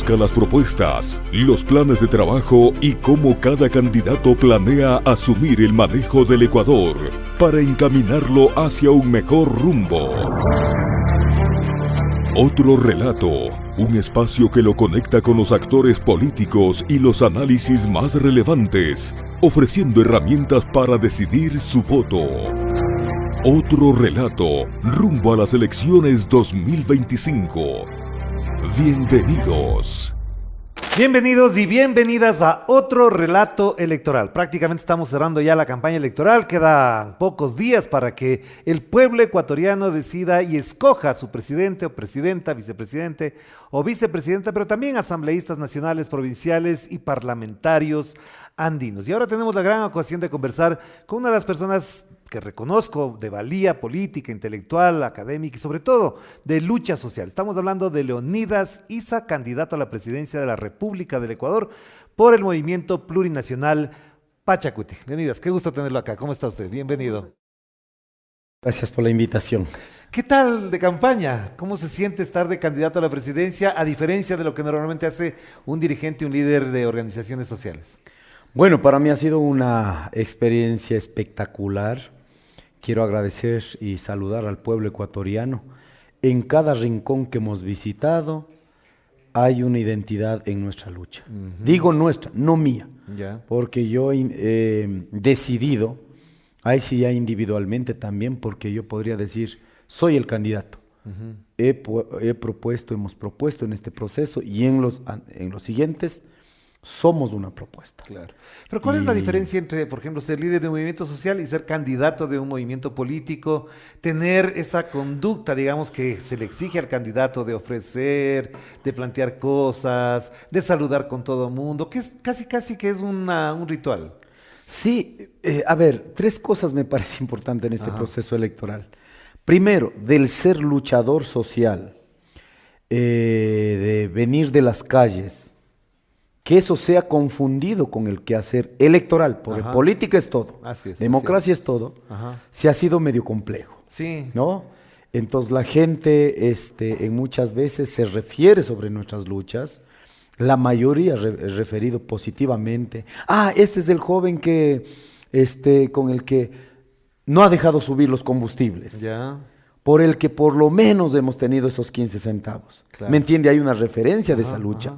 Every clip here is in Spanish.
Conozca las propuestas, los planes de trabajo y cómo cada candidato planea asumir el manejo del Ecuador para encaminarlo hacia un mejor rumbo. Otro relato, un espacio que lo conecta con los actores políticos y los análisis más relevantes, ofreciendo herramientas para decidir su voto. Otro relato, rumbo a las elecciones 2025. Bienvenidos. Bienvenidos y bienvenidas a otro relato electoral. Prácticamente estamos cerrando ya la campaña electoral. Quedan pocos días para que el pueblo ecuatoriano decida y escoja a su presidente o presidenta, vicepresidente o vicepresidenta, pero también asambleístas nacionales, provinciales y parlamentarios andinos. Y ahora tenemos la gran ocasión de conversar con una de las personas que reconozco de valía política, intelectual, académica y sobre todo de lucha social. Estamos hablando de Leonidas Issa, candidato a la presidencia de la República del Ecuador por el movimiento plurinacional Pachacuti. Leonidas, qué gusto tenerlo acá. ¿Cómo está usted? Bienvenido. Gracias por la invitación. ¿Qué tal de campaña? ¿Cómo se siente estar de candidato a la presidencia a diferencia de lo que normalmente hace un dirigente, un líder de organizaciones sociales? Bueno, para mí ha sido una experiencia espectacular. Quiero agradecer y saludar al pueblo ecuatoriano. En cada rincón que hemos visitado hay una identidad en nuestra lucha. Digo nuestra, no mía, porque yo he decidido, ahí sí ya individualmente también, porque yo podría decir, soy el candidato. Hemos propuesto en este proceso y en los siguientes, somos una propuesta. Claro. Pero ¿cuál es la diferencia entre, por ejemplo, ser líder de un movimiento social y ser candidato de un movimiento político? Tener esa conducta, digamos, que se le exige al candidato de ofrecer, de plantear cosas, de saludar con todo el mundo, que es casi que es un ritual. Sí, a ver, tres cosas me parece importante en este proceso electoral. Primero, del ser luchador social, de venir de las calles, que eso sea confundido con el quehacer electoral, porque política es todo, democracia es todo, se ha sido medio complejo, ¿no? Entonces la gente en muchas veces se refiere sobre nuestras luchas, la mayoría referido positivamente. Este es el joven que, con el que no ha dejado subir los combustibles. Por el que por lo menos hemos tenido esos 15 centavos. Claro. ¿Me entiende? Hay una referencia de esa lucha.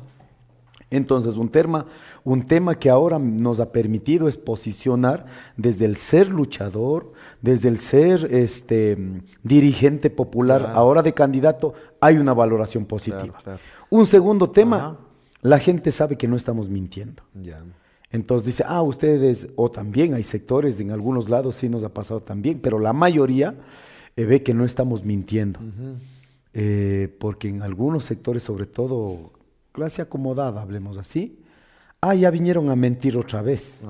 Entonces, un tema que ahora nos ha permitido es posicionar desde el ser luchador, desde el ser dirigente popular, ahora de candidato, hay una valoración positiva. Un segundo tema, la gente sabe que no estamos mintiendo. Entonces dice, ustedes, o también hay sectores, en algunos lados sí nos ha pasado también, pero la mayoría ve que no estamos mintiendo. Porque en algunos sectores, sobre todo clase acomodada, hablemos así, ya vinieron a mentir otra vez.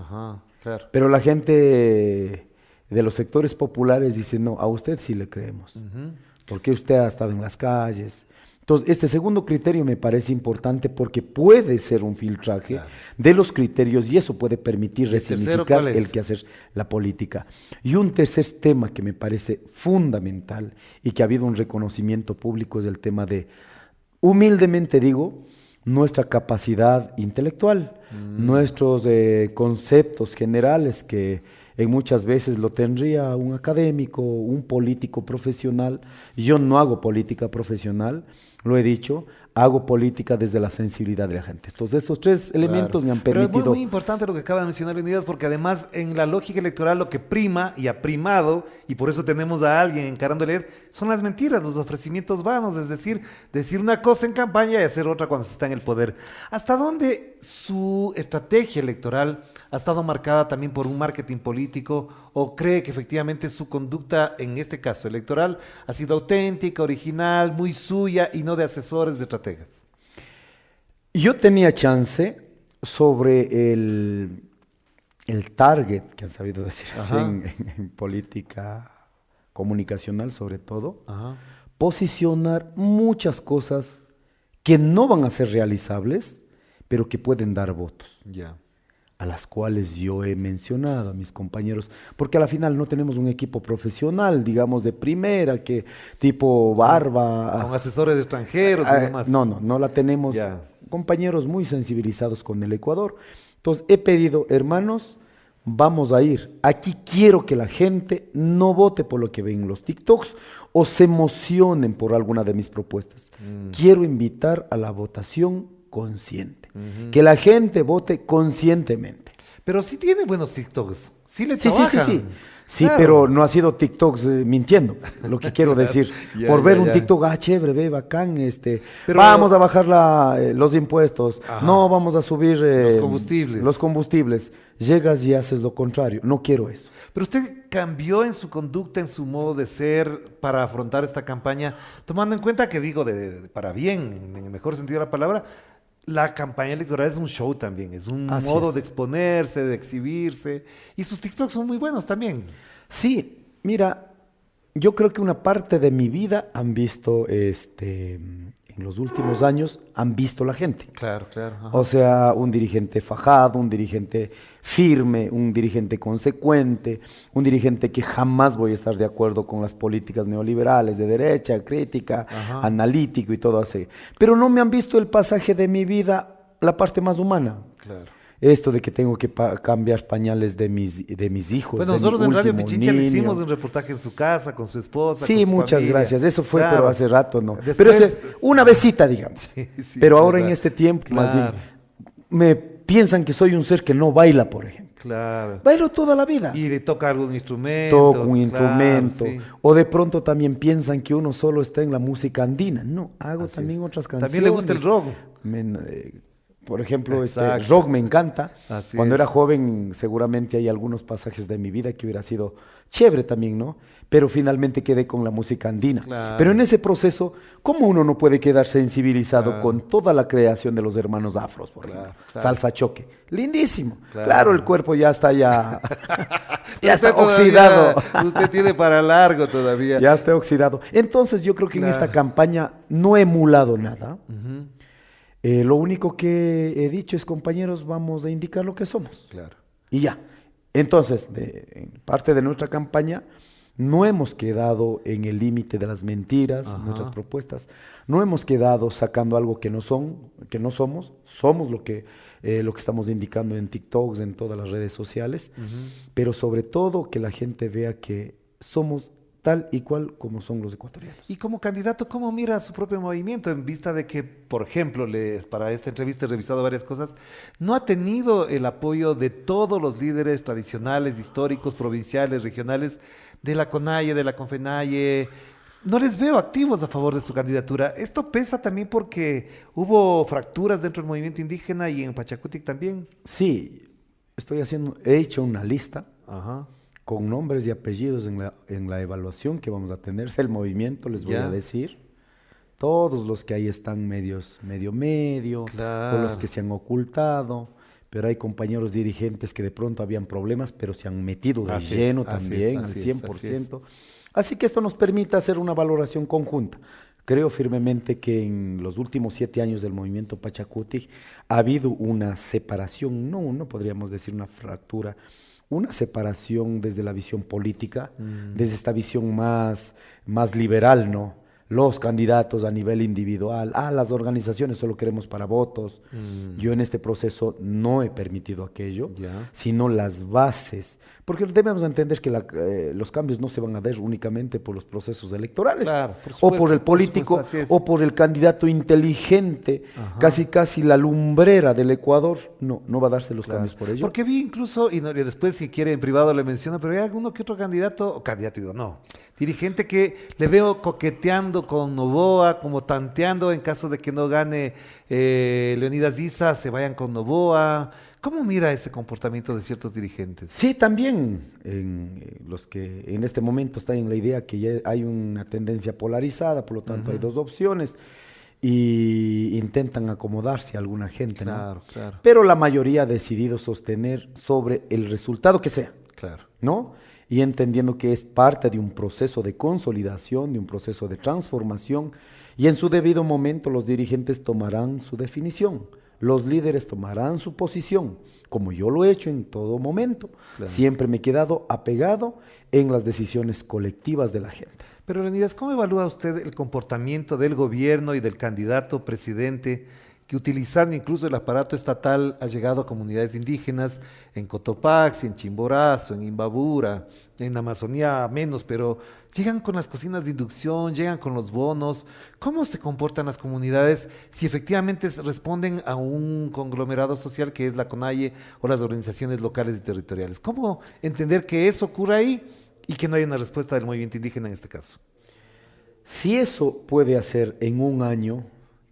Claro. Pero la gente de los sectores populares dice, no, a usted sí le creemos, porque usted ha estado en las calles. Entonces, este segundo criterio me parece importante porque puede ser un filtraje de los criterios y eso puede permitir resignificar el quehacer, la política. Y un tercer tema que me parece fundamental y que ha habido un reconocimiento público es el tema de, humildemente digo, nuestra capacidad intelectual, nuestros conceptos generales que en muchas veces lo tendría un académico, un político profesional. Yo no hago política profesional, lo he dicho, hago política desde la sensibilidad de la gente. Entonces estos tres elementos me han permitido... Pero es muy importante lo que acaba de mencionar Leonidas, porque además en la lógica electoral lo que prima y ha primado, y por eso tenemos a alguien encarándole, son las mentiras, los ofrecimientos vanos, es decir una cosa en campaña y hacer otra cuando se está en el poder. ¿Hasta dónde su estrategia electoral ha estado marcada también por un marketing político o cree que efectivamente su conducta, en este caso electoral, ha sido auténtica, original, muy suya y no de asesores, de estrategas? Yo tenía chance sobre el target, que han sabido decir así en política comunicacional sobre todo, posicionar muchas cosas que no van a ser realizables, pero que pueden dar votos. a las cuales yo he mencionado a mis compañeros, porque a la final no tenemos un equipo profesional, digamos, de primera, que tipo Barba. Con asesores extranjeros y demás. No la tenemos. Ya. Compañeros muy sensibilizados con el Ecuador. Entonces he pedido, hermanos, vamos a ir. Aquí quiero que la gente no vote por lo que ven en los TikToks o se emocionen por alguna de mis propuestas. Quiero invitar a la votación consciente. Que la gente vote conscientemente. Pero sí tiene buenos TikToks. Sí le trabajan. Sí, claro. Pero no ha sido TikToks mintiendo, lo que quiero decir. Por ver un TikTok, chévere, ve, bacán, pero, vamos a bajar los impuestos, no vamos a subir los combustibles. Llegas y haces lo contrario. No quiero eso. Pero usted cambió en su conducta, en su modo de ser para afrontar esta campaña, tomando en cuenta que digo, para bien, en el mejor sentido de la palabra, la campaña electoral es un show también, es un modo de exponerse, de exhibirse, y sus TikToks son muy buenos también. Sí, mira, yo creo que una parte de mi vida han visto, en los últimos años, han visto la gente. Claro. Ajá. O sea, un dirigente fajado, un dirigente firme, un dirigente consecuente, un dirigente que jamás voy a estar de acuerdo con las políticas neoliberales de derecha, crítica, analítico y todo así. Pero no me han visto el pasaje de mi vida, la parte más humana. Claro. Esto de que tengo que cambiar pañales de mis hijos. Bueno, nosotros en Radio Pichincha le hicimos un reportaje en su casa, con su esposa. Sí, con su muchas familia. Gracias. Eso fue, pero hace rato no. Después, pero una besita, digamos. Sí, pero ahora en este tiempo, más bien, me piensan que soy un ser que no baila, por ejemplo. Claro. Bailo toda la vida. Y le toca algún instrumento. Toco un instrumento. Sí. O de pronto también piensan que uno solo está en la música andina. No, hago también otras canciones. También le gusta el rock. Por ejemplo, rock me encanta. Cuando era joven, seguramente hay algunos pasajes de mi vida que hubiera sido chévere también, ¿no? Pero finalmente quedé con la música andina. Claro. Pero en ese proceso, ¿cómo uno no puede quedar sensibilizado con toda la creación de los hermanos afros, por ejemplo? Salsa choque. Lindísimo. Claro, el cuerpo ya está ya está oxidado. Usted tiene para largo todavía. Ya está oxidado. Entonces yo creo que en esta campaña no he emulado nada. Lo único que he dicho es, compañeros, vamos a indicar lo que somos. Claro. Y ya. Entonces, en parte de nuestra campaña, no hemos quedado en el límite de las mentiras, nuestras propuestas. No hemos quedado sacando algo que no somos. Somos lo que estamos indicando en TikToks, en todas las redes sociales. Pero sobre todo que la gente vea que somos tal y cual como son los ecuatorianos. Y como candidato, ¿cómo mira su propio movimiento en vista de que, por ejemplo, para esta entrevista he revisado varias cosas, no ha tenido el apoyo de todos los líderes tradicionales, históricos, provinciales, regionales, de la CONAIE, de la CONFENAIE? No les veo activos a favor de su candidatura. Esto pesa también porque hubo fracturas dentro del movimiento indígena y en Pachacutic también. Sí, he hecho una lista. Con nombres y apellidos en la evaluación que vamos a tener del movimiento, les voy a decir. Todos los que ahí están medio, o los que se han ocultado, pero hay compañeros dirigentes que de pronto habían problemas, pero se han metido de lleno también, al 100%. Así que esto nos permite hacer una valoración conjunta. Creo firmemente que en los últimos 7 años del movimiento Pachacutic ha habido una separación, no podríamos decir una fractura, una separación desde la visión política, desde esta visión más liberal, ¿no? Los candidatos a nivel individual, las organizaciones solo queremos para votos. Yo en este proceso no he permitido aquello, sino las bases, porque debemos entender que los cambios no se van a dar únicamente por los procesos electorales, o por el político, o por el candidato inteligente, casi la lumbrera del Ecuador, no va a darse los cambios por ello. Porque vi incluso, y después si quiere en privado le menciono, pero hay alguno que otro dirigente que le veo coqueteando con Noboa, como tanteando en caso de que no gane Leonidas Issa, se vayan con Noboa. ¿Cómo mira ese comportamiento de ciertos dirigentes? Sí, también los que en este momento están en la idea que ya hay una tendencia polarizada, por lo tanto hay dos opciones y intentan acomodarse a alguna gente, claro. Pero la mayoría ha decidido sostener sobre el resultado que sea, ¿no? Y entendiendo que es parte de un proceso de consolidación, de un proceso de transformación, y en su debido momento los dirigentes tomarán su definición. los líderes tomarán su posición, como yo lo he hecho en todo momento. Claro. Siempre me he quedado apegado en las decisiones colectivas de la gente. Pero Leonidas, ¿cómo evalúa usted el comportamiento del gobierno y del candidato presidente que utilizando incluso el aparato estatal ha llegado a comunidades indígenas en Cotopaxi, en Chimborazo, en Imbabura, en la Amazonía menos, pero llegan con las cocinas de inducción, llegan con los bonos? ¿Cómo se comportan las comunidades si efectivamente responden a un conglomerado social que es la CONAIE o las organizaciones locales y territoriales? ¿Cómo entender que eso ocurra ahí y que no haya una respuesta del movimiento indígena en este caso? Si eso puede hacer en un año,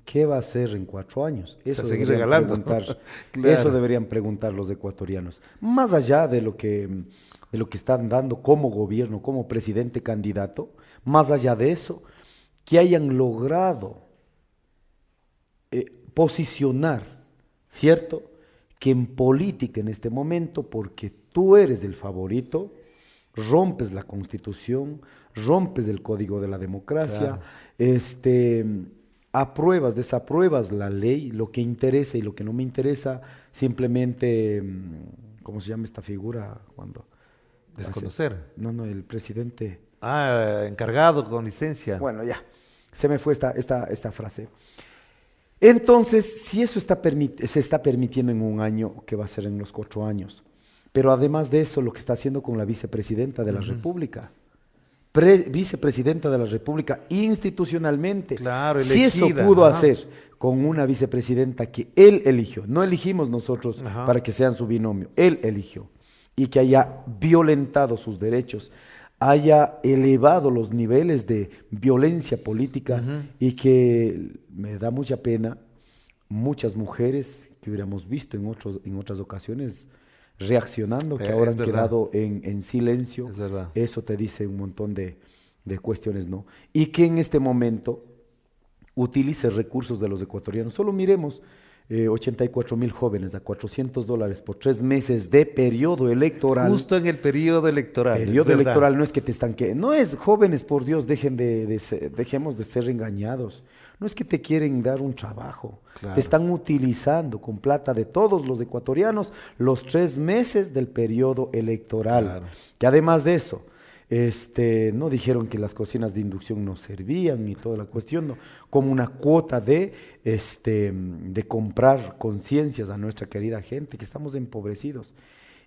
¿qué va a hacer en 4 años? Eso, seguir regalando. Claro. Eso deberían preguntar los ecuatorianos. Más allá de lo que están dando como gobierno, como presidente candidato, más allá de eso, que hayan logrado posicionar, ¿cierto? Que en política en este momento, porque tú eres el favorito, rompes la Constitución, rompes el Código de la Democracia, claro. Apruebas, desapruebas la ley, lo que interesa y lo que no me interesa, simplemente, ¿cómo se llama esta figura? Cuando desconocer. No, el presidente. Encargado con licencia. Bueno, ya, se me fue esta frase. Entonces, si eso se está permitiendo en un año, ¿qué va a ser en los 4 años? Pero además de eso, lo que está haciendo con la vicepresidenta de la República. Vicepresidenta de la República institucionalmente. Claro, elegida. Si eso pudo hacer con una vicepresidenta que él eligió, no elegimos nosotros para que sean su binomio, él eligió, y que haya violentado sus derechos, haya elevado los niveles de violencia política y que me da mucha pena, muchas mujeres que hubiéramos visto en otras ocasiones reaccionando, que ahora han quedado en silencio. Es verdad. Eso te dice un montón de cuestiones, ¿no? Y que en este momento utilice recursos de los ecuatorianos. Solo miremos 84,000 jóvenes a $400 por 3 meses de periodo electoral. Justo en el periodo electoral. Periodo electoral, no es que te estanque. No es, jóvenes, por Dios, dejemos de ser engañados. No es que te quieren dar un trabajo. Claro. Te están utilizando con plata de todos los ecuatorianos los 3 meses del periodo electoral. Claro. Que además de eso, no dijeron que las cocinas de inducción no servían ni toda la cuestión, no, como una cuota de comprar conciencias a nuestra querida gente, que estamos empobrecidos.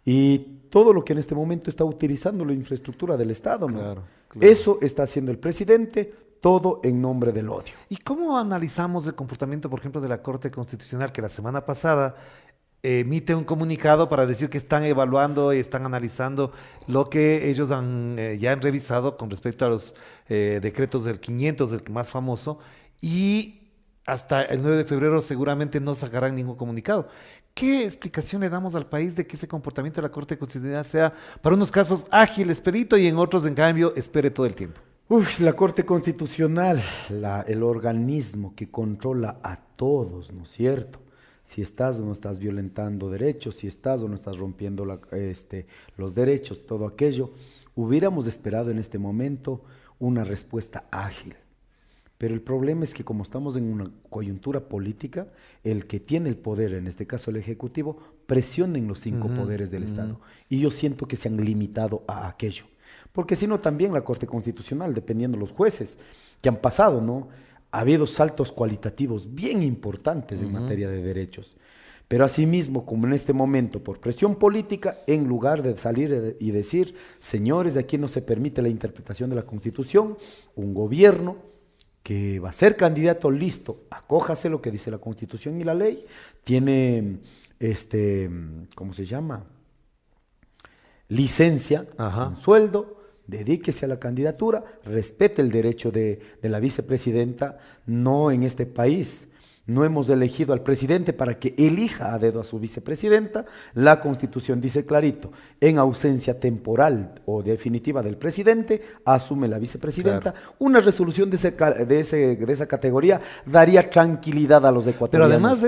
Y todo lo que en este momento está utilizando la infraestructura del Estado, ¿no? Claro. Eso está haciendo el presidente, todo en nombre del odio. ¿Y cómo analizamos el comportamiento, por ejemplo, de la Corte Constitucional, que la semana pasada emite un comunicado para decir que están evaluando y están analizando lo que ellos ya han revisado con respecto a los decretos del 500, el más famoso, y hasta el 9 de febrero seguramente no sacarán ningún comunicado? ¿Qué explicación le damos al país de que ese comportamiento de la Corte Constitucional sea, para unos casos, ágil, expedito, y en otros, en cambio, espere todo el tiempo? La Corte Constitucional, el organismo que controla a todos, ¿no es cierto? Si estás o no estás violentando derechos, si estás o no estás rompiendo los derechos, todo aquello, hubiéramos esperado en este momento una respuesta ágil. Pero el problema es que como estamos en una coyuntura política, el que tiene el poder, en este caso el Ejecutivo, presiona en los 5 poderes del Estado. Y yo siento que se han limitado a aquello. Porque si no, también la Corte Constitucional, dependiendo de los jueces que han pasado, ¿no? Ha habido saltos cualitativos bien importantes en materia de derechos. Pero asimismo, como en este momento, por presión política, en lugar de salir y decir, señores, aquí no se permite la interpretación de la Constitución, un gobierno que va a ser candidato, listo, acójase lo que dice la Constitución y la ley, tiene, ¿cómo se llama? Licencia, un sueldo, dedíquese a la candidatura, respete el derecho de la vicepresidenta. No, en este país no hemos elegido al presidente para que elija a dedo a su vicepresidenta. La Constitución dice clarito, en ausencia temporal o definitiva del presidente, asume la vicepresidenta. Claro. Una resolución de esa categoría daría tranquilidad a los ecuatorianos. Pero además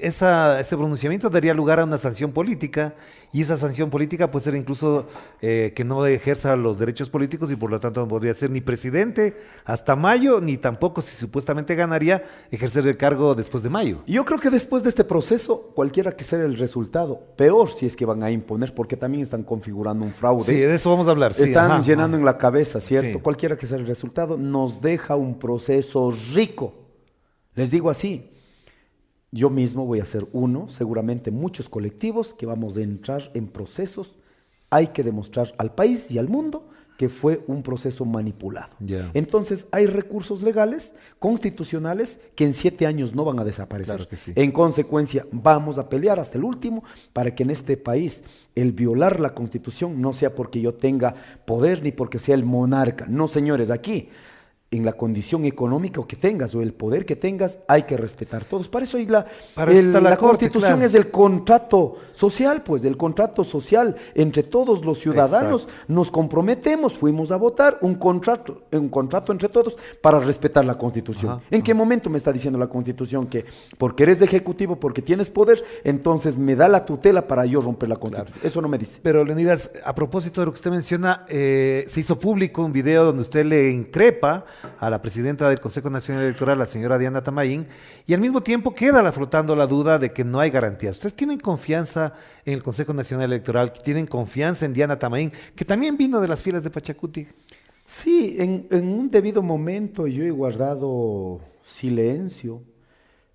ese pronunciamiento daría lugar a una sanción política, y esa sanción política puede ser incluso que no ejerza los derechos políticos, y por lo tanto no podría ser ni presidente hasta mayo, ni tampoco, si supuestamente ganaría, ejercer el cargo después de mayo. Yo creo que después de este proceso, cualquiera que sea el resultado, peor si es que van a imponer, porque también están configurando un fraude. Sí, de eso vamos a hablar. Sí, están llenando en la cabeza, ¿cierto? Sí. Cualquiera que sea el resultado, nos deja un proceso rico. Les digo así, yo mismo voy a ser uno, seguramente muchos colectivos que vamos a entrar en procesos. Hay que demostrar al país y al mundo que fue un proceso manipulado. Yeah. Entonces, hay recursos legales, constitucionales, que en 7 años no van a desaparecer. Claro que sí. En consecuencia, vamos a pelear hasta el último para que en este país el violar la Constitución no sea porque yo tenga poder ni porque sea el monarca. No, señores, aquí, en la condición económica que tengas o el poder que tengas, hay que respetar todos. Para eso hay la Constitución, claro. Es el contrato social, pues, el contrato social entre todos los ciudadanos. Exacto. Nos comprometemos, fuimos a votar, un contrato entre todos para respetar la Constitución. Ajá. ¿En qué momento me está diciendo la Constitución que porque eres ejecutivo, porque tienes poder, entonces me da la tutela para yo romper la Constitución? Claro. Eso no me dice. Pero, Leonidas, a propósito de lo que usted menciona, se hizo público un video donde usted le increpa a la presidenta del Consejo Nacional Electoral, la señora Diana Tamaín, y al mismo tiempo queda flotando la duda de que no hay garantías. ¿Ustedes tienen confianza en el Consejo Nacional Electoral? ¿Tienen confianza en Diana Tamaín, que también vino de las filas de Pachacuti? Sí, en un debido momento yo he guardado silencio.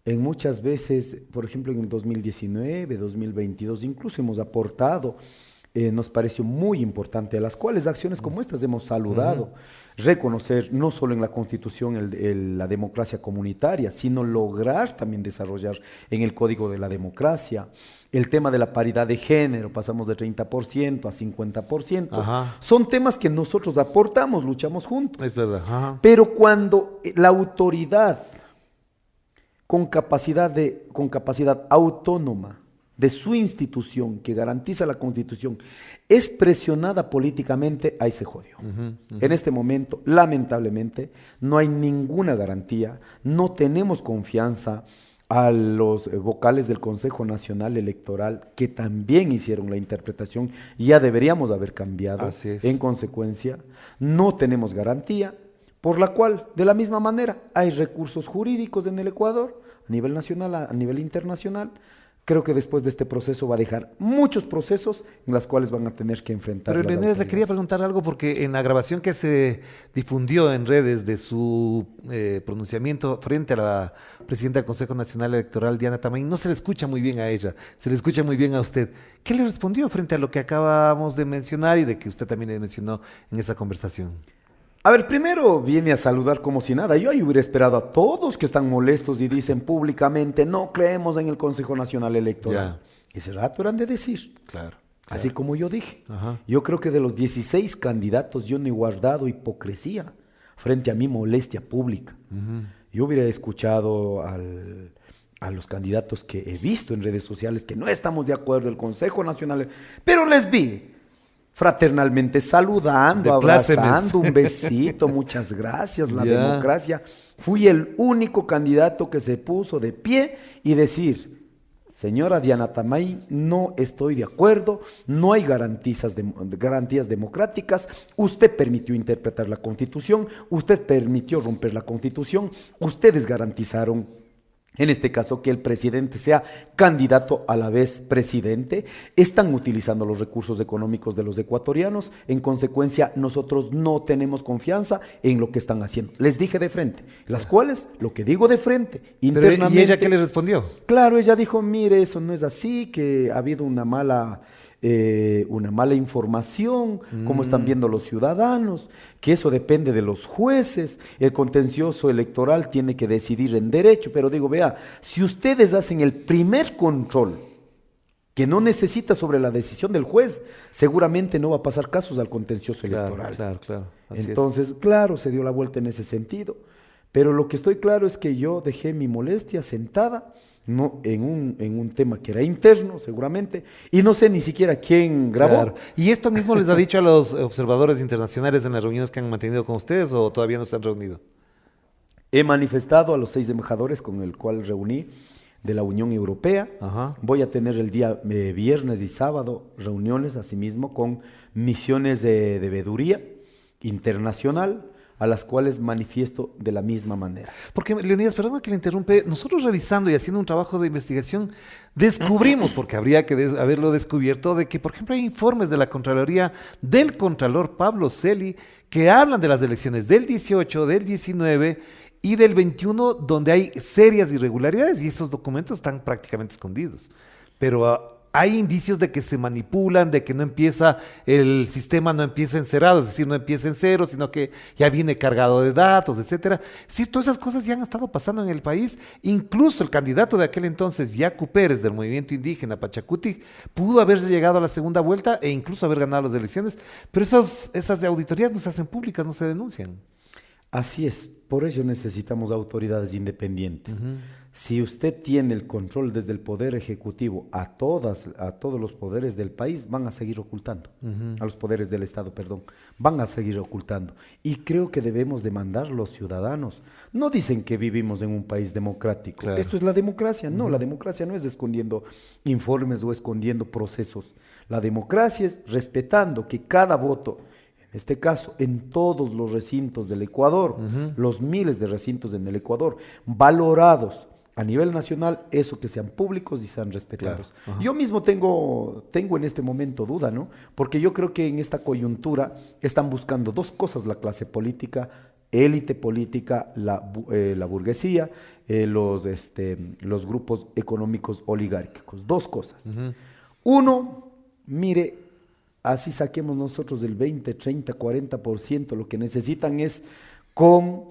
En muchas veces, por ejemplo en el 2019, 2022, incluso hemos aportado, nos pareció muy importante, a las cuales acciones como estas hemos saludado. Reconocer no solo en la Constitución la democracia comunitaria, sino lograr también desarrollar en el Código de la Democracia el tema de la paridad de género, pasamos de 30% a 50%. Ajá. Son temas que nosotros aportamos, luchamos juntos. Es verdad. Ajá. Pero cuando la autoridad con capacidad autónoma de su institución que garantiza la Constitución es presionada políticamente, ahí se jodió. En este momento, lamentablemente, no hay ninguna garantía, no tenemos confianza a los vocales del Consejo Nacional Electoral que también hicieron la interpretación, ya deberíamos haber cambiado. Así es. En consecuencia, no tenemos garantía, por la cual, de la misma manera, hay recursos jurídicos en el Ecuador, a nivel nacional, a nivel internacional. Creo que después de este proceso va a dejar muchos procesos en los cuales van a tener que enfrentar. Pero Leonidas, le quería preguntar algo porque en la grabación que se difundió en redes de su pronunciamiento frente a la presidenta del Consejo Nacional Electoral, Diana Tamaín, no se le escucha muy bien a ella, se le escucha muy bien a usted. ¿Qué le respondió frente a lo que acabamos de mencionar y de que usted también le mencionó en esa conversación? A ver, primero viene a saludar como si nada. Yo ahí hubiera esperado a todos que están molestos y dicen públicamente no creemos en el Consejo Nacional Electoral. Ya. Ese rato eran de decir. Claro. Así como yo dije. Ajá. Yo creo que de los 16 candidatos yo no he guardado hipocresía frente a mi molestia pública. Yo hubiera escuchado a los candidatos que he visto en redes sociales que no estamos de acuerdo el Consejo Nacional, pero les vi fraternalmente saludando, abrazando, un besito, muchas gracias, la democracia. Fui el único candidato que se puso de pie y decir, señora Diana Tamaín, no estoy de acuerdo, no hay garantías democráticas, usted permitió interpretar la Constitución, usted permitió romper la Constitución, ustedes garantizaron en este caso, que el presidente sea candidato a la vez presidente. Están utilizando los recursos económicos de los ecuatorianos. En consecuencia, nosotros no tenemos confianza en lo que están haciendo. Les dije de frente, las cuales, lo que digo de frente, internamente. ¿Y ella qué le respondió? Claro, ella dijo, mire, eso no es así, que ha habido una mala información, cómo están viendo los ciudadanos, que eso depende de los jueces, el contencioso electoral tiene que decidir en derecho, pero digo, vea, si ustedes hacen el primer control, que no necesita sobre la decisión del juez, seguramente no va a pasar casos al contencioso electoral. Claro. Entonces, claro, se dio la vuelta en ese sentido, pero lo que estoy claro es que yo dejé mi molestia sentada, no, en un tema que era interno seguramente, y no sé ni siquiera quién grabó. Claro. ¿Y esto mismo les ha dicho a los observadores internacionales en las reuniones que han mantenido con ustedes o todavía no se han reunido? He manifestado a los 6 embajadores con el cual reuní de la Unión Europea. Ajá. Voy a tener el día viernes y sábado reuniones asimismo con misiones de veeduría internacional. a las cuales manifiesto de la misma manera. Porque, Leonidas, perdón que le interrumpe, nosotros revisando y haciendo un trabajo de investigación, descubrimos, porque habría que haberlo descubierto, de que, por ejemplo, hay informes de la Contraloría del Contralor Pablo Celi que hablan de las elecciones del 18, del 19 y del 21, donde hay serias irregularidades, y esos documentos están prácticamente escondidos. Pero hay indicios de que se manipulan, de que el sistema no empieza encerado, es decir, no empieza en cero, sino que ya viene cargado de datos, etcétera. Sí, todas esas cosas ya han estado pasando en el país. Incluso el candidato de aquel entonces, Yacu Pérez, del movimiento indígena Pachacuti, pudo haberse llegado a la segunda vuelta e incluso haber ganado las elecciones, pero esas auditorías no se hacen públicas, no se denuncian. Así es, por ello necesitamos autoridades independientes. Si usted tiene el control desde el Poder Ejecutivo a todos los poderes del país, van a seguir ocultando, a los poderes del Estado, perdón, van a seguir ocultando. Y creo que debemos demandar los ciudadanos. No dicen que vivimos en un país democrático. Claro. Esto es la democracia. No, la democracia no es escondiendo informes o escondiendo procesos. La democracia es respetando que cada voto, en este caso, en todos los recintos del Ecuador, los miles de recintos en el Ecuador, valorados a nivel nacional, eso que sean públicos y sean respetados. Claro. Yo mismo tengo en este momento duda, ¿no? Porque yo creo que en esta coyuntura están buscando dos cosas la clase política, élite política, la burguesía, los grupos económicos oligárquicos. Dos cosas. Uno, mire, así saquemos nosotros del 20, 30, 40%, lo que necesitan es con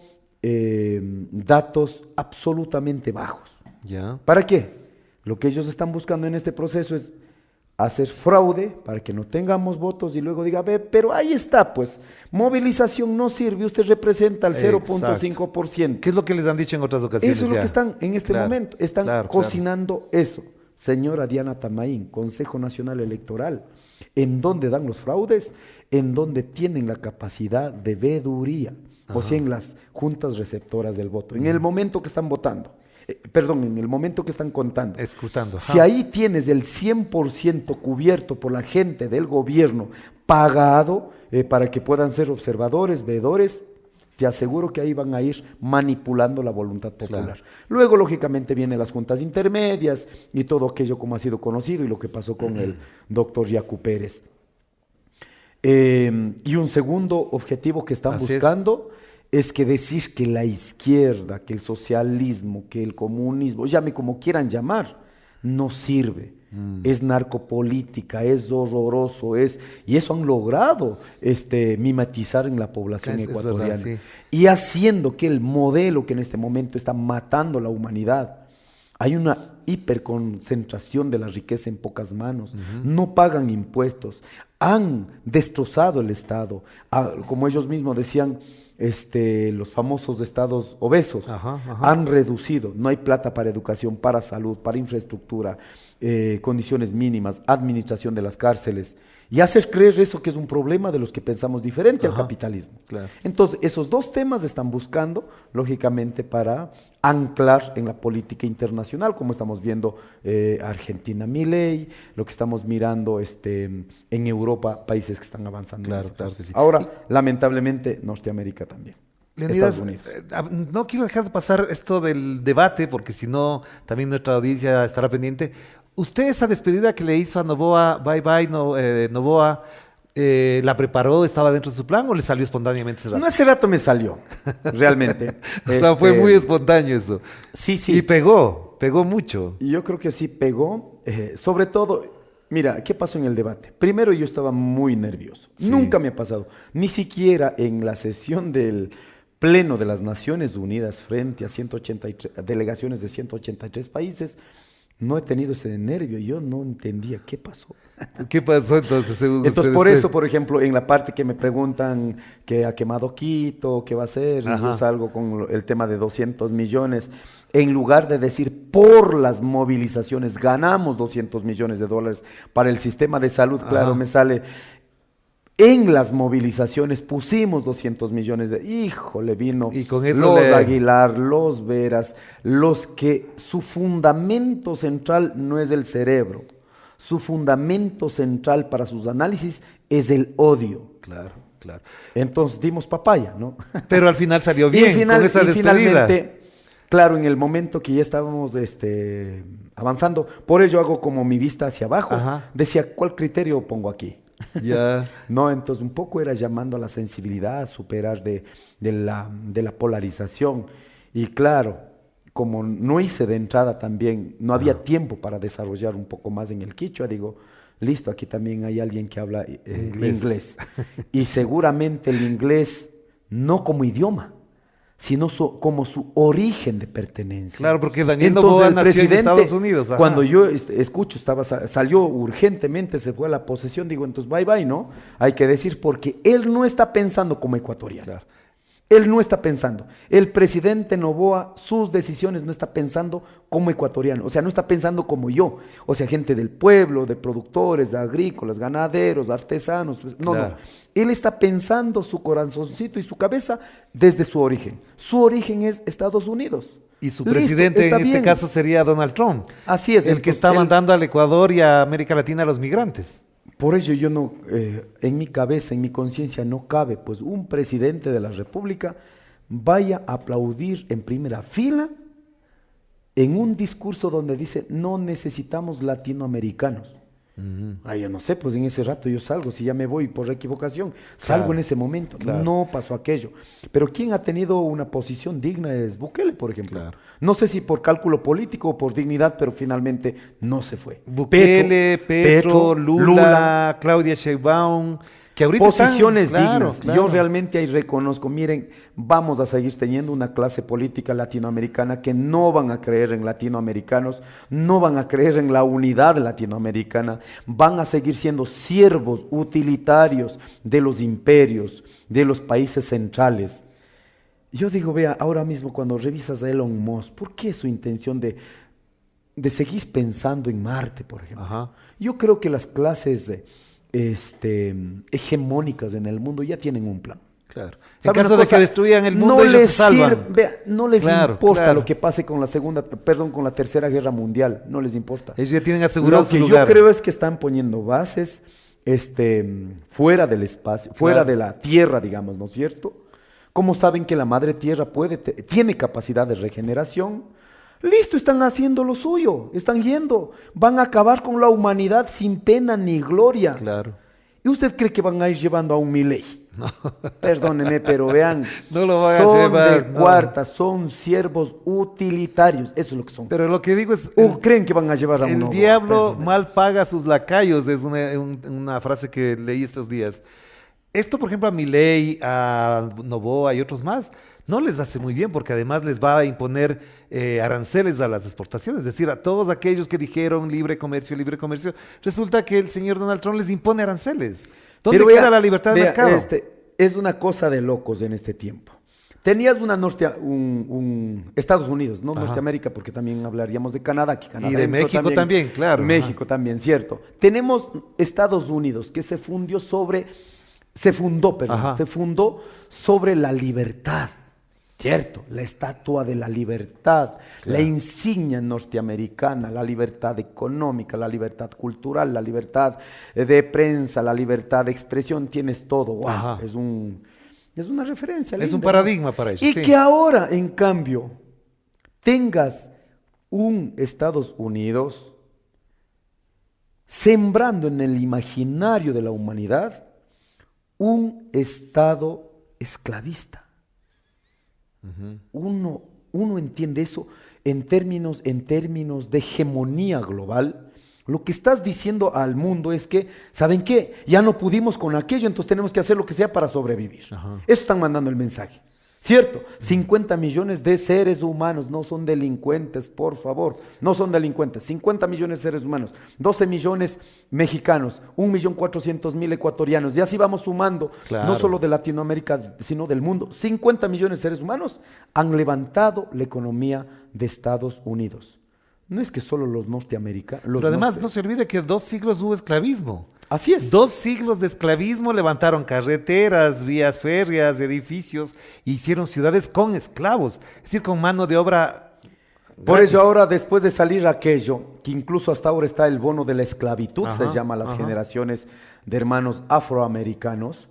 datos absolutamente bajos. ¿Ya? ¿Para qué? Lo que ellos están buscando en este proceso es hacer fraude para que no tengamos votos y luego diga, pero ahí está, pues, movilización no sirve, usted representa al 0.5%. ¿Qué es lo que les han dicho en otras ocasiones? Eso es lo que están en este momento, están cocinando eso. Señora Diana Tamaín, Consejo Nacional Electoral, ¿en dónde dan los fraudes? En donde tienen la capacidad de veeduría. O sea, en las juntas receptoras del voto, en el momento que están votando, en el momento que están contando. Escrutando. Si ahí tienes el 100% cubierto por la gente del gobierno, pagado para que puedan ser observadores, veedores, te aseguro que ahí van a ir manipulando la voluntad popular. Claro. Luego, lógicamente, vienen las juntas intermedias y todo aquello como ha sido conocido y lo que pasó con el doctor Yacu Pérez. Y un segundo objetivo que están buscando es que decir que la izquierda, que el socialismo, que el comunismo, llame como quieran llamar, no sirve. Es narcopolítica, es horroroso, y eso han logrado mimetizar en la población ecuatoriana. Es verdad, sí. Y haciendo que el modelo que en este momento está matando a la humanidad, hay una hiperconcentración de la riqueza en pocas manos, no pagan impuestos, han destrozado el Estado, como ellos mismos decían, los famosos estados obesos han reducido, no hay plata para educación, para salud, para infraestructura, condiciones mínimas, administración de las cárceles, y hacer creer eso que es un problema de los que pensamos diferente al capitalismo. Claro. Entonces, esos dos temas están buscando, lógicamente, para anclar en la política internacional, como estamos viendo Argentina, Milei, lo que estamos mirando en Europa, países que están avanzando. Claro, claro que sí. Ahora, lamentablemente, Norteamérica también. Leonidas, no quiero dejar de pasar esto del debate, porque si no, también nuestra audiencia estará pendiente. ¿Usted esa despedida que le hizo a Noboa, Noboa, la preparó, estaba dentro de su plan o le salió espontáneamente ese rato? No, ese rato me salió, realmente. O sea, fue muy espontáneo eso. Sí, sí. Y pegó mucho. Y yo creo que sí pegó, sobre todo, mira, ¿qué pasó en el debate? Primero yo estaba muy nervioso, nunca me ha pasado, ni siquiera en la sesión del Pleno de las Naciones Unidas frente a 183 delegaciones de 183 países, no he tenido ese nervio, yo no entendía qué pasó. ¿Qué pasó entonces? Entonces, por eso, por ejemplo, en la parte que me preguntan que ha quemado Quito, qué va a hacer, y yo salgo con el tema de 200 millones, en lugar de decir por las movilizaciones ganamos 200 millones de dólares para el sistema de salud, claro, me sale... En las movilizaciones pusimos 200 millones de... Híjole, vino y con eso los Aguilar, los Veras, los que su fundamento central no es el cerebro. Su fundamento central para sus análisis es el odio. Claro. Claro. Entonces dimos papaya, ¿no? Pero al final salió bien con esa despedida. Finalmente, claro, en el momento que ya estábamos avanzando, por ello hago como mi vista hacia abajo. Ajá. Decía, ¿cuál criterio pongo aquí? Ya. No, entonces un poco era llamando a la sensibilidad, superar de la polarización. Y claro, como no hice de entrada también, no había tiempo para desarrollar un poco más en el quichua, digo, listo, aquí también hay alguien que habla inglés. Y seguramente el inglés no como idioma, sino como su origen de pertenencia. Claro, porque Daniel Noboa nació en Estados Unidos. Ajá. Cuando yo escucho, salió urgentemente, se fue a la posesión, digo, entonces bye bye, ¿no? Hay que decir, porque él no está pensando como ecuatoriano. Claro. Él no está pensando. El presidente Noboa, sus decisiones no está pensando como ecuatoriano. O sea, no está pensando como yo. O sea, gente del pueblo, de productores, de agrícolas, ganaderos, artesanos. No, claro. No. Él está pensando su corazoncito y su cabeza desde su origen. Su origen es Estados Unidos. Y su presidente en este caso sería Donald Trump. Así es. El que está mandando al Ecuador y a América Latina a los migrantes. Por ello yo no, en mi cabeza, en mi conciencia no cabe, pues un presidente de la República vaya a aplaudir en primera fila en un discurso donde dice no necesitamos latinoamericanos. Ay, yo no sé, pues en ese rato yo salgo, si ya me voy por equivocación, salgo en ese momento, no pasó aquello. Pero quien ha tenido una posición digna es Bukele, por ejemplo. Claro. No sé si por cálculo político o por dignidad, pero finalmente no se fue. Bukele, Petro, Lula, Claudia Sheinbaum, que ahorita posiciones dignas. Claro. Yo realmente ahí reconozco, miren, vamos a seguir teniendo una clase política latinoamericana que no van a creer en latinoamericanos, no van a creer en la unidad latinoamericana, van a seguir siendo siervos utilitarios de los imperios, de los países centrales. Yo digo, vea, ahora mismo cuando revisas a Elon Musk, ¿por qué su intención de seguir pensando en Marte, por ejemplo? Ajá. Yo creo que las clases hegemónicas en el mundo ya tienen un plan. Claro. En caso de que destruyan el mundo, ellos se salvan. No les importa lo que pase con con la tercera guerra mundial, no les importa. Ellos ya tienen asegurado su lugar. Lo que yo creo es que están poniendo bases fuera del espacio, fuera de la Tierra, digamos, ¿no es cierto? Como saben que la madre Tierra tiene capacidad de regeneración, listo, están haciendo lo suyo, están yendo, van a acabar con la humanidad sin pena ni gloria. Claro. ¿Y usted cree que van a ir llevando a un Milei? No. Perdónenme, pero vean, no lo van a llevar, son de cuarta, son siervos utilitarios, eso es lo que son. Pero lo que digo es... ¿O creen que van a llevar a uno? El diablo mal paga a sus lacayos, es una frase que leí estos días. Esto, por ejemplo, a Milei, a Noboa y otros más, no les hace muy bien porque además les va a imponer aranceles a las exportaciones, es decir, a todos aquellos que dijeron libre comercio, resulta que el señor Donald Trump les impone aranceles. ¿Dónde queda la libertad de mercado? Es una cosa de locos en este tiempo. Tenías Estados Unidos, no Ajá. Norteamérica, porque también hablaríamos de Canadá. Que Canadá y de México también, claro. México también, cierto. Tenemos Estados Unidos que se fundó sobre la libertad. Cierto, la estatua de la libertad, la insignia norteamericana, la libertad económica, la libertad cultural, la libertad de prensa, la libertad de expresión, tienes todo. Wow, es una referencia. Es un paradigma para eso. Y que ahora, en cambio, tengas un Estados Unidos sembrando en el imaginario de la humanidad un Estado esclavista. Uno entiende eso en términos de hegemonía global. Lo que estás diciendo al mundo es que, ¿saben qué? Ya no pudimos con aquello, entonces tenemos que hacer lo que sea para sobrevivir. Ajá. Eso están mandando el mensaje. ¿Cierto? 50 millones de seres humanos, no son delincuentes, por favor, no son delincuentes. 50 millones de seres humanos, 12 millones mexicanos, 1.400.000 ecuatorianos, y así vamos sumando, no solo de Latinoamérica, sino del mundo. 50 millones de seres humanos han levantado la economía de Estados Unidos. No es que solo los norteamericanos... Pero además no se olvide que 2 siglos hubo esclavismo. Así es. 2 siglos de esclavismo levantaron carreteras, vías férreas, edificios, e hicieron ciudades con esclavos, es decir, con mano de obra gratis. Por eso ahora, después de salir aquello, que incluso hasta ahora está el bono de la esclavitud, se llama las generaciones de hermanos afroamericanos,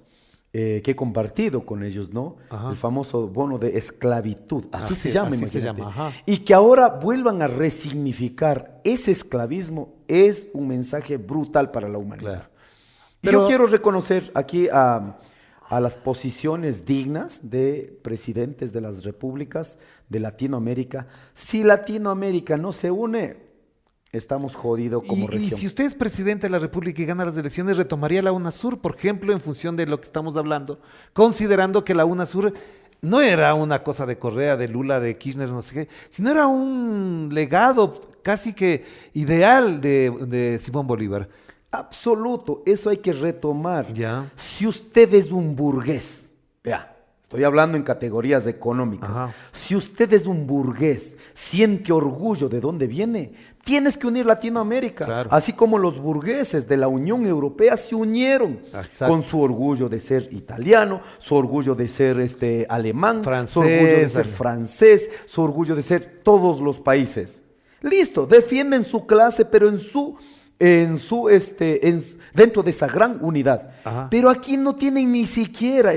que he compartido con ellos, ¿no? Ajá. El famoso bono de esclavitud, así se llama, así se llama. Ajá. Y que ahora vuelvan a resignificar ese esclavismo es un mensaje brutal para la humanidad. Claro. Pero yo quiero reconocer aquí a las posiciones dignas de presidentes de las repúblicas de Latinoamérica. Si Latinoamérica no se une, estamos jodidos como región. Y si usted es presidente de la República y gana las elecciones, ¿retomaría la UNASUR, por ejemplo, en función de lo que estamos hablando? Considerando que la UNASUR no era una cosa de Correa, de Lula, de Kirchner, no sé qué, sino era un legado casi que ideal de Simón Bolívar. Absoluto, eso hay que retomar. Ya. Si usted es un burgués, vea, estoy hablando en categorías económicas. Ajá. Si usted es un burgués, siente orgullo de dónde viene, tienes que unir Latinoamérica. Claro. Así como los burgueses de la Unión Europea se unieron. Exacto. Con su orgullo de ser italiano, su orgullo de ser alemán, francés, su orgullo de ser francés, su orgullo de ser todos los países. Listo, defienden su clase, pero dentro de esa gran unidad. Ajá. Pero aquí no tienen ni siquiera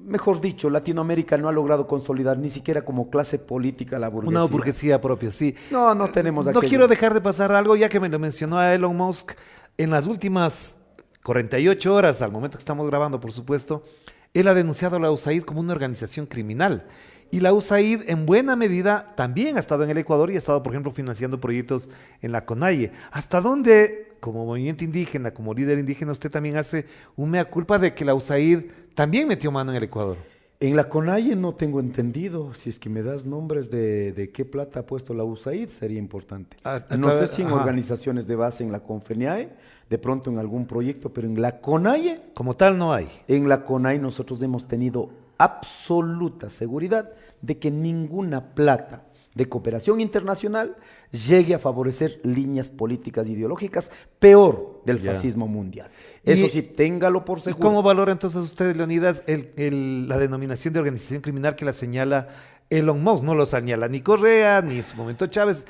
mejor dicho, Latinoamérica no ha logrado consolidar ni siquiera como clase política la burguesía. Una burguesía propia, sí. No tenemos aquello. No quiero dejar de pasar algo, ya que me lo mencionó a Elon Musk. En las últimas 48 horas, al momento que estamos grabando, por supuesto, él ha denunciado a la USAID como una organización criminal. Y la USAID, en buena medida, también ha estado en el Ecuador y ha estado, por ejemplo, financiando proyectos en la CONAIE. ¿Hasta dónde, como movimiento indígena, como líder indígena, usted también hace un mea culpa de que la USAID también metió mano en el Ecuador? En la CONAIE no tengo entendido. Si es que me das nombres de qué plata ha puesto la USAID, sería importante. No sé si en organizaciones de base en la CONFENIAE, de pronto en algún proyecto, pero en la CONAIE... Como tal no hay. En la CONAIE nosotros hemos tenido absoluta seguridad de que ninguna plata de cooperación internacional llegue a favorecer líneas políticas ideológicas peor del fascismo mundial. Eso sí, téngalo por seguro. ¿Y cómo valora entonces usted, Leonidas, la denominación de organización criminal que la señala Elon Musk? No lo señala ni Correa, ni en su momento Chávez.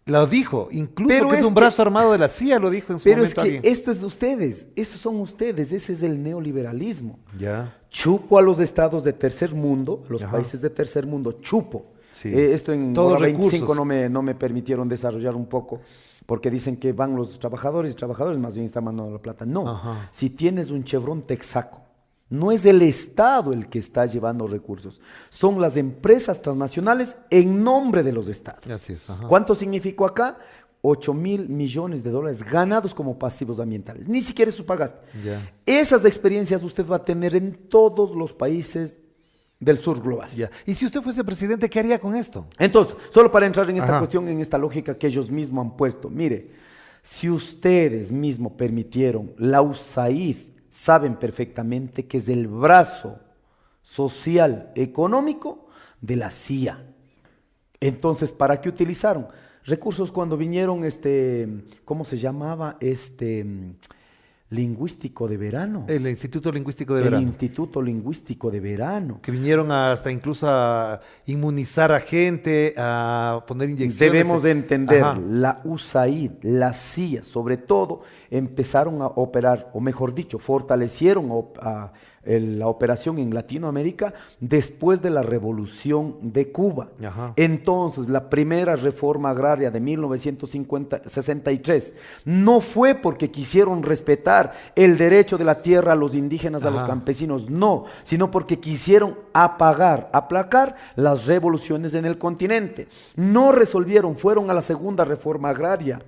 Lo dijo, incluso pero que es un brazo armado de la CIA, lo dijo en su momento. Pero es que esto es de ustedes, estos son ustedes, ese es el neoliberalismo. Ya. Chupo a los estados de tercer mundo, a los países de tercer mundo, chupo. Sí. Esto en todos hora 25 no me permitieron desarrollar un poco, porque dicen que van los trabajadores más bien están mandando la plata. No, ajá. Si tienes un Chevron Texaco, no es el Estado el que está llevando recursos, son las empresas transnacionales en nombre de los estados. Así es, ajá. ¿Cuánto significó acá? 8,000 millones de dólares ganados como pasivos ambientales. Ni siquiera eso pagaste. Ya. Esas experiencias usted va a tener en todos los países del sur global. Ya. Y si usted fuese presidente, ¿qué haría con esto? Entonces, solo para entrar en esta cuestión, en esta lógica que ellos mismos han puesto. Mire, si ustedes mismos permitieron, la USAID saben perfectamente que es el brazo social, económico de la CIA. Entonces, ¿para qué utilizaron? Recursos cuando vinieron, ¿cómo se llamaba? Lingüístico de verano. El Instituto Lingüístico de Verano. El Instituto Lingüístico de Verano. Que vinieron hasta incluso a inmunizar a gente, a poner inyecciones. Debemos de entender, la USAID, la CIA, sobre todo, empezaron a operar, o mejor dicho, fortalecieron la operación en Latinoamérica después de la Revolución de Cuba. Ajá. Entonces, la primera reforma agraria de 1963 no fue porque quisieron respetar el derecho de la tierra a los indígenas, a los campesinos, no, sino porque quisieron aplacar las revoluciones en el continente. No resolvieron, fueron a la segunda reforma agraria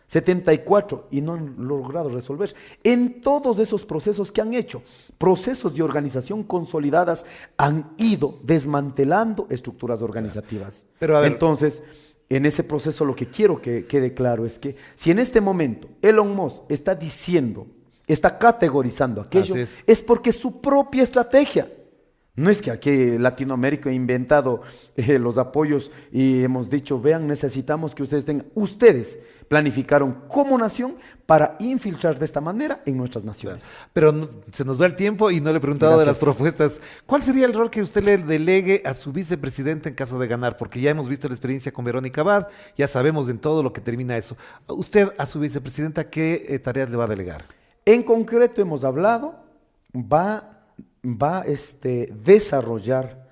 74 y no han logrado resolver. En todos esos procesos que han hecho, procesos de organización consolidadas, han ido desmantelando estructuras organizativas. Pero a ver, entonces, en ese proceso lo que quiero que quede claro es que si en este momento Elon Musk está diciendo, está categorizando aquello, es porque es su propia estrategia. No es que aquí Latinoamérica ha inventado los apoyos y hemos dicho, vean, necesitamos que ustedes tengan. Ustedes planificaron como nación para infiltrar de esta manera en nuestras naciones. Pero se nos va el tiempo y no le he preguntado de las propuestas. ¿Cuál sería el rol que usted le delegue a su vicepresidente en caso de ganar? Porque ya hemos visto la experiencia con Verónica Abad, ya sabemos en todo lo que termina eso. Usted a su vicepresidenta, ¿qué tareas le va a delegar? En concreto hemos hablado va a desarrollar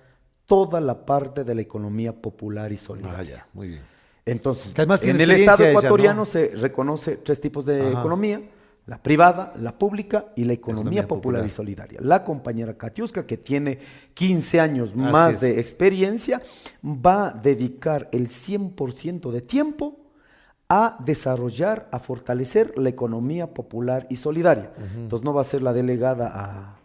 toda la parte de la economía popular y solidaria. Ya, muy bien. Entonces, en el Estado ecuatoriano se reconoce 3 tipos de economía: la privada, la pública y la economía popular y solidaria. La compañera Katiuska, que tiene 15 años más de experiencia, va a dedicar el 100% de tiempo a desarrollar, a fortalecer la economía popular y solidaria. Entonces no va a ser la delegada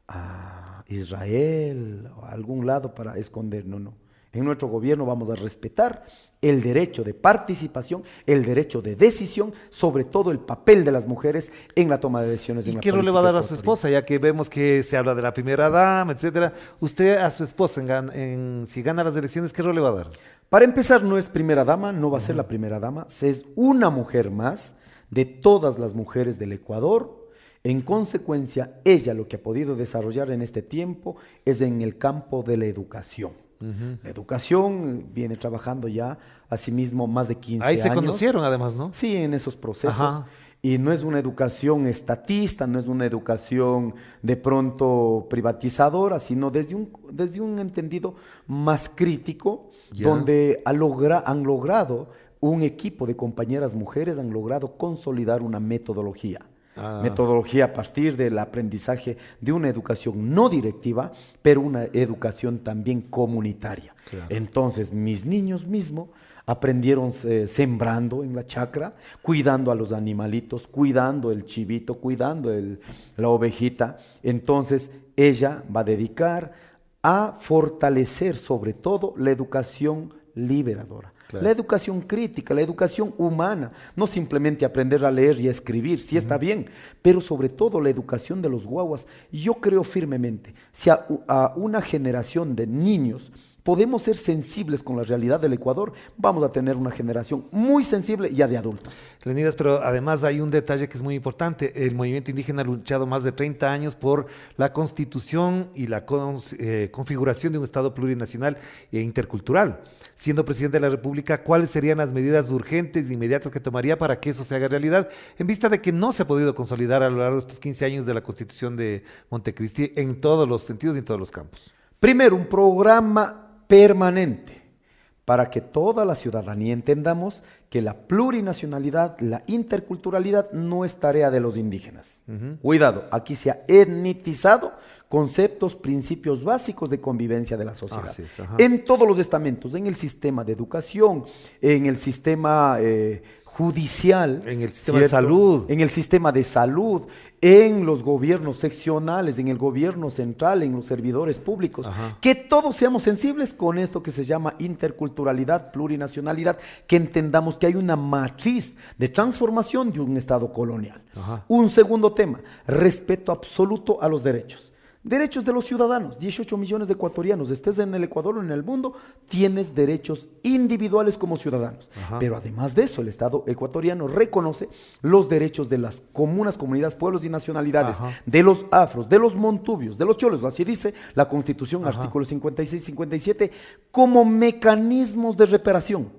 a Israel o a algún lado para esconder, no. En nuestro gobierno vamos a respetar el derecho de participación, el derecho de decisión, sobre todo el papel de las mujeres en la toma de decisiones. ¿Y qué rol le va a dar a su esposa? Ya que vemos que se habla de la primera dama, etcétera. Usted a su esposa, si gana las elecciones, ¿qué rol le va a dar? Para empezar, no es primera dama, no va a ser la primera dama, es una mujer más de todas las mujeres del Ecuador. En consecuencia, ella lo que ha podido desarrollar en este tiempo es en el campo de la educación. La educación viene trabajando ya, asimismo, más de 15 años. Ahí se conocieron además, ¿no? Sí, en esos procesos. Y no es una educación estatista, no es una educación de pronto privatizadora, sino desde un entendido más crítico, donde han logrado un equipo de compañeras mujeres, han logrado consolidar una metodología. Metodología a partir del aprendizaje de una educación no directiva, pero una educación también comunitaria. Claro. Entonces, mis niños mismos aprendieron sembrando en la chacra, cuidando a los animalitos, cuidando el chivito, cuidando la ovejita. Entonces, ella va a dedicar a fortalecer sobre todo la educación liberadora. Claro. La educación crítica, la educación humana, no simplemente aprender a leer y a escribir, sí está bien, pero sobre todo la educación de los guaguas. Yo creo firmemente, si a una generación de niños podemos ser sensibles con la realidad del Ecuador, vamos a tener una generación muy sensible ya de adultos. Leonidas, pero además hay un detalle que es muy importante. El movimiento indígena ha luchado más de 30 años por la constitución y la configuración de un Estado plurinacional e intercultural. Siendo presidente de la República, ¿cuáles serían las medidas urgentes e inmediatas que tomaría para que eso se haga realidad? En vista de que no se ha podido consolidar a lo largo de estos 15 años de la Constitución de Montecristi en todos los sentidos y en todos los campos. Primero, un programa permanente para que toda la ciudadanía entendamos que la plurinacionalidad, la interculturalidad no es tarea de los indígenas. Cuidado, aquí se ha etnitizado conceptos, principios básicos de convivencia de la sociedad. En todos los estamentos, en el sistema de educación, en el sistema judicial, en el sistema de salud, en los gobiernos seccionales, en el gobierno central, en los servidores públicos, que todos seamos sensibles con esto que se llama interculturalidad, plurinacionalidad, que entendamos que hay una matriz de transformación de un Estado colonial. Un segundo tema, respeto absoluto a los derechos. Derechos de los ciudadanos, 18 millones de ecuatorianos, estés en el Ecuador o en el mundo, tienes derechos individuales como ciudadanos. Pero además de eso, el Estado ecuatoriano reconoce los derechos de las comunidades, pueblos y nacionalidades, de los afros, de los montubios, de los cholos, así dice la Constitución, artículos 56 y 57, como mecanismos de reparación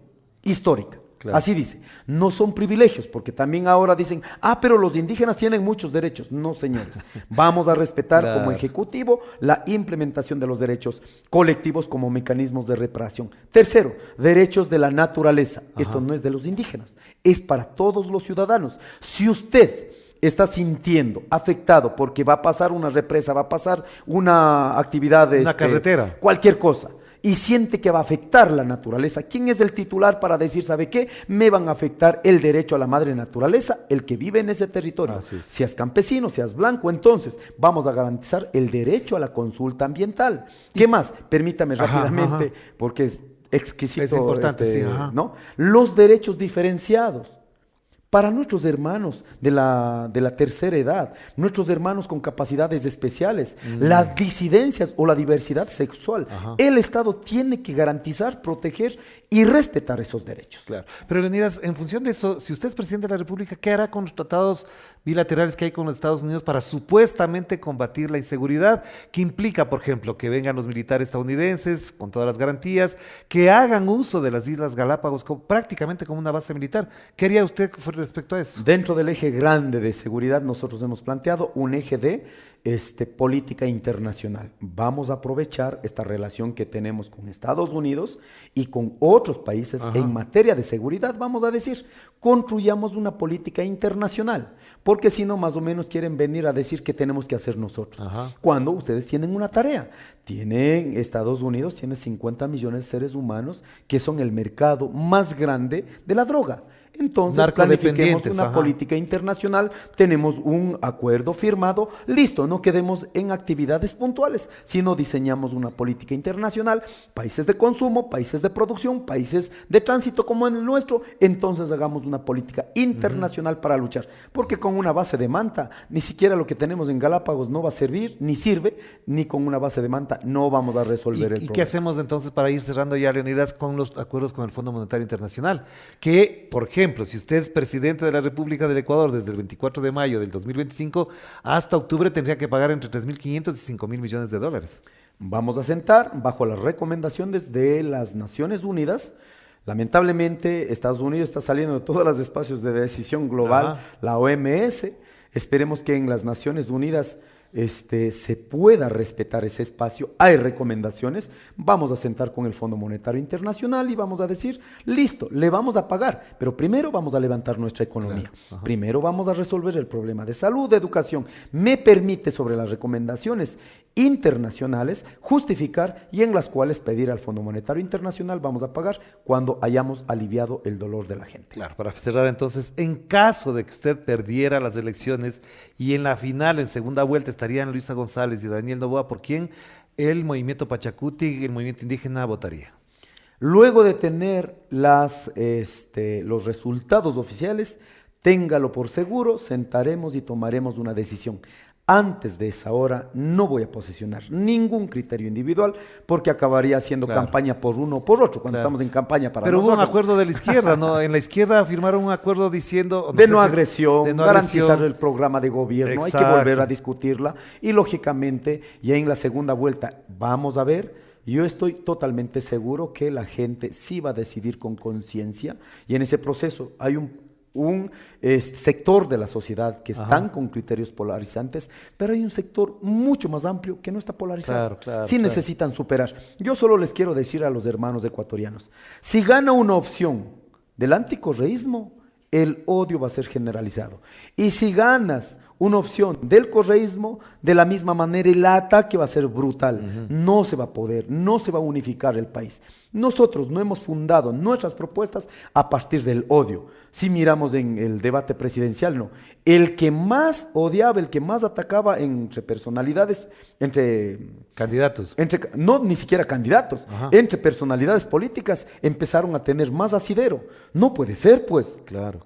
histórica. Claro. Así dice, no son privilegios, porque también ahora dicen, pero los indígenas tienen muchos derechos. No, señores, vamos a respetar como ejecutivo la implementación de los derechos colectivos como mecanismos de reparación. Tercero, derechos de la naturaleza. Esto no es de los indígenas, es para todos los ciudadanos. Si usted está sintiendo afectado porque va a pasar una represa, va a pasar una actividad, una carretera, cualquier cosa, y siente que va a afectar la naturaleza, ¿quién es el titular para decir, sabe qué? Me van a afectar el derecho a la madre naturaleza, el que vive en ese territorio. Seas campesino, seas blanco, entonces vamos a garantizar el derecho a la consulta ambiental. ¿Qué más? Permítame rápidamente, porque es exquisito. Es importante, ¿no? Los derechos diferenciados. Para nuestros hermanos de la tercera edad, nuestros hermanos con capacidades especiales, las disidencias o la diversidad sexual, el Estado tiene que garantizar, proteger y respetar esos derechos. Claro. Pero Leonidas, en función de eso, si usted es presidente de la República, ¿qué hará con los tratados bilaterales que hay con los Estados Unidos para supuestamente combatir la inseguridad? ¿Qué implica, por ejemplo, que vengan los militares estadounidenses con todas las garantías, que hagan uso de las Islas Galápagos prácticamente como una base militar? ¿Qué haría usted respecto a eso? Dentro del eje grande de seguridad nosotros hemos planteado un eje de política internacional. Vamos a aprovechar esta relación que tenemos con Estados Unidos y con otros países en materia de seguridad, vamos a decir, construyamos una política internacional, porque si no, más o menos quieren venir a decir qué tenemos que hacer nosotros. Cuando ustedes tienen una tarea, Estados Unidos tiene 50 millones de seres humanos que son el mercado más grande de la droga. Entonces planifiquemos una política internacional, tenemos un acuerdo firmado, listo, no quedemos en actividades puntuales, sino diseñamos una política internacional, países de consumo, países de producción, países de tránsito como en el nuestro, entonces hagamos una política internacional para luchar, porque con una base de manta, ni siquiera lo que tenemos en Galápagos no va a servir, ni sirve, ni con una base de manta no vamos a resolver el problema. ¿Y qué hacemos entonces para ir cerrando ya, Leonidas, con los acuerdos con el Fondo Monetario Internacional? Que, por ejemplo, si usted es presidente de la República del Ecuador desde el 24 de mayo del 2025 hasta octubre, tendría que pagar entre 3.500 y 5.000 millones de dólares. Vamos a sentar bajo las recomendaciones de las Naciones Unidas. Lamentablemente, Estados Unidos está saliendo de todos los espacios de decisión global, la OMS. Esperemos que en las Naciones Unidas se pueda respetar ese espacio. Hay recomendaciones, vamos a sentar con el Fondo Monetario Internacional y vamos a decir, listo, le vamos a pagar, pero primero vamos a levantar nuestra economía, primero vamos a resolver el problema de salud, de educación. Me permite sobre las recomendaciones internacionales justificar y en las cuales pedir al Fondo Monetario Internacional vamos a pagar cuando hayamos aliviado el dolor de la gente. Claro, para cerrar entonces, en caso de que usted perdiera las elecciones y en la final, en segunda vuelta, estarían Luisa González y Daniel Noboa, ¿por quién el movimiento Pachacuti, el movimiento indígena, votaría? Luego de tener los resultados oficiales, téngalo por seguro, sentaremos y tomaremos una decisión. Antes de esa hora no voy a posicionar ningún criterio individual porque acabaría haciendo campaña por uno o por otro cuando estamos en campaña para nosotros. Pero hubo un acuerdo de la izquierda, ¿no? En la izquierda firmaron un acuerdo diciendo... No agresión, garantizar el programa de gobierno, hay que volver a discutirla y lógicamente ya en la segunda vuelta vamos a ver. Yo estoy totalmente seguro que la gente sí va a decidir con conciencia y en ese proceso hay un sector de la sociedad que están con criterios polarizantes, pero hay un sector mucho más amplio que no está polarizado. Sí necesitan superar. Yo solo les quiero decir a los hermanos ecuatorianos, si gana una opción del anticorreísmo, el odio va a ser generalizado. Y si ganas una opción del correísmo, de la misma manera el ataque va a ser brutal. No se va a poder, no se va a unificar el país. Nosotros no hemos fundado nuestras propuestas a partir del odio. Si miramos en el debate presidencial, no. El que más odiaba, el que más atacaba entre personalidades, entre candidatos. No, ni siquiera candidatos. Entre personalidades políticas empezaron a tener más asidero. No puede ser, pues.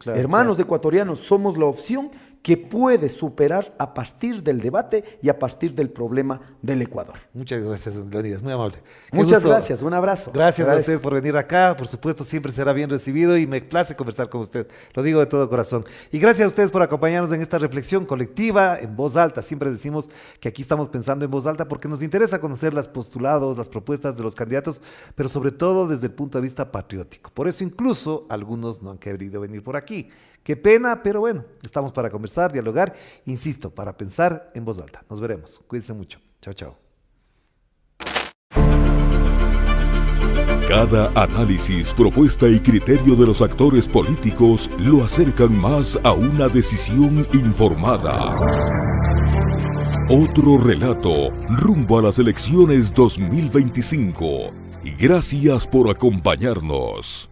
Hermanos ecuatorianos, somos la opción que puede superar a partir del debate y a partir del problema del Ecuador. Muchas gracias, Leonidas, muy amable. Muchas gracias, un abrazo. Gracias a usted por venir acá, por supuesto siempre será bien recibido y me place conversar con usted, lo digo de todo corazón. Y gracias a ustedes por acompañarnos en esta reflexión colectiva en voz alta. Siempre decimos que aquí estamos pensando en voz alta porque nos interesa conocer los postulados, las propuestas de los candidatos, pero sobre todo desde el punto de vista patriótico. Por eso incluso algunos no han querido venir por aquí. Qué pena, pero bueno, estamos para conversar, dialogar, insisto, para pensar en voz alta. Nos veremos. Cuídense mucho. Chao, chao. Cada análisis, propuesta y criterio de los actores políticos lo acercan más a una decisión informada. Otro relato rumbo a las elecciones 2025. Gracias por acompañarnos.